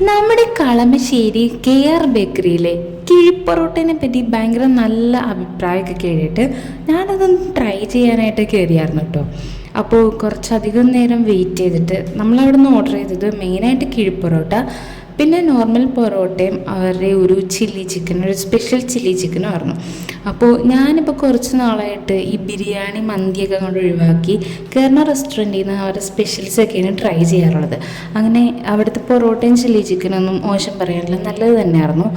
നമ്മുടെ കളമശ്ശേരി KR ബേക്കറിയിലെ കിഴിപ്പൊറോട്ടനെ പറ്റി ഭയങ്കര നല്ല അഭിപ്രായമൊക്കെ കേട്ടിട്ട് ഞാനതൊന്ന് ട്രൈ ചെയ്യാനായിട്ട് കയറിയായിരുന്നു കേട്ടോ. അപ്പോൾ കുറച്ചധികം നേരം വെയിറ്റ് ചെയ്തിട്ട് നമ്മളവിടെ നിന്ന് ഓർഡർ ചെയ്തത് മെയിനായിട്ട് കിഴിപ്പൊറോട്ട, പിന്നെ നോർമൽ പൊറോട്ടയും അവരുടെ ഒരു ചില്ലി ചിക്കൻ, ഒരു സ്പെഷ്യൽ ചില്ലി ചിക്കനും ആയിരുന്നു. അപ്പോൾ ഞാനിപ്പോൾ കുറച്ച് നാളായിട്ട് ഈ ബിരിയാണി മന്തിയൊക്കെ കൊണ്ട് ഒഴിവാക്കി കേരള റെസ്റ്റോറൻറ്റിൽ നിന്ന് അവരുടെ സ്പെഷ്യൽസൊക്കെയാണ് ട്രൈ ചെയ്യാറുള്ളത്. അങ്ങനെ അവിടുത്തെ പൊറോട്ടയും ചില്ലി ചിക്കനൊന്നും മോശം പറയാനില്ല, നല്ലത് തന്നെയായിരുന്നു.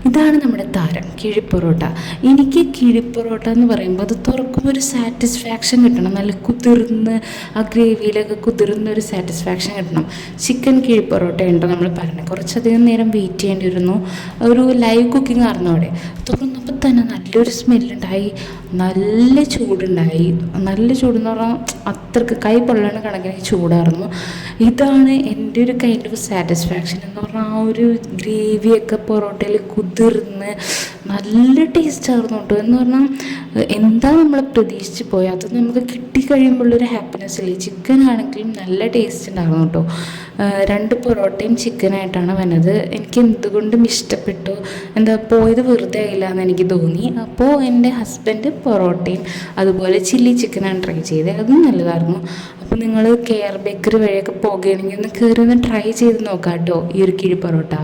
ഇതാണ് നമ്മുടെ താരം കിഴിപ്പൊറോട്ട. എനിക്ക് കിഴിപ്പൊറോട്ട എന്ന് പറയുമ്പോൾ അത് തുറക്കുമ്പോൾ ഒരു സാറ്റിസ്ഫാക്ഷൻ കിട്ടണം, നല്ല കുതിർന്ന് ആ ഗ്രേവിയിലൊക്കെ കുതിർന്ന ഒരു സാറ്റിസ്ഫാക്ഷൻ കിട്ടണം. ചിക്കൻ കിഴിപ്പൊറോട്ട ഉണ്ടോ നമ്മൾ പറഞ്ഞത്, കുറച്ചധികം നേരം വെയിറ്റ് ചെയ്യേണ്ടി വരുന്നു. ഒരു ലൈവ് കുക്കിംഗ് ആയിരുന്നു അവിടെ. തുറന്നപ്പോൾ തന്നെ നല്ലൊരു സ്മെല്ലുണ്ടായി, നല്ല ചൂടുണ്ടായി. നല്ല ചൂടെന്ന് പറഞ്ഞാൽ അത്രക്ക് കൈ പൊള്ളണ കണക്കിന് ചൂടായിരുന്നു. ഇതാണ് എൻ്റെ ഒരു കൈൻഡ് ഓഫ് സാറ്റിസ്ഫാക്ഷൻ എന്ന് പറഞ്ഞാൽ. ആ ഒരു ഗ്രേവിയൊക്കെ പൊറോട്ടയിൽ കുതിർന്ന് നല്ല ടേസ്റ്റായിരുന്നു കേട്ടോ. എന്ന് പറഞ്ഞാൽ എന്താ നമ്മൾ പ്രതീക്ഷിച്ച് പോയാൽ അത് നമുക്ക് കിട്ടിക്കഴിയുമ്പോഴൊരു ഹാപ്പിനെസ് ഇല്ലേ. ചിക്കൻ ആണെങ്കിലും നല്ല ടേസ്റ്റ് ഉണ്ടായിരുന്നു കേട്ടോ. 2 പൊറോട്ടയും ചിക്കനായിട്ടാണ് വന്നത്. എനിക്ക് എന്തുകൊണ്ടും ഇഷ്ടപ്പെട്ടു. എന്താ പോയത് വെറുതെ ആയില്ല എന്ന് എനിക്ക് തോന്നി. അപ്പോൾ എൻ്റെ ഹസ്ബൻഡ് പൊറോട്ടയും അതുപോലെ ചില്ലി ചിക്കനാണ് ട്രൈ ചെയ്തത്, അതും നല്ലതായിരുന്നു. അപ്പോൾ നിങ്ങൾ KR ബേക്കറി വഴിയൊക്കെ പോകുകയാണെങ്കിൽ ഒന്ന് കയറി ഒന്ന് ട്രൈ ചെയ്ത് നോക്കാം കേട്ടോ ഈ ഒരു കിഴി പൊറോട്ട.